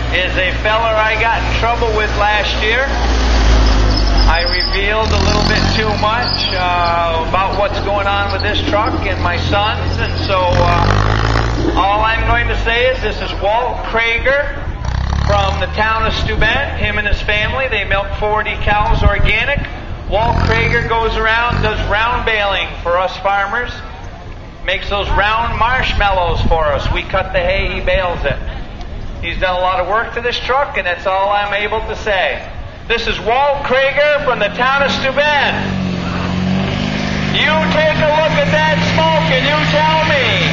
is a feller I got in trouble with last year. I revealed a little bit too much about what's going on with this truck and my sons, and so all I'm going to say is this is Walt Kraeger from the town of Steuben. Him and his family, they milk 40 cows organic. Walt Kraeger goes around, does round baling for us farmers, makes those round marshmallows for us. We cut the hay, he bales it. He's done a lot of work to this truck, and that's all I'm able to say. This is Walt Kraeger from the town of Steuben. You take a look at that smoke and you tell me.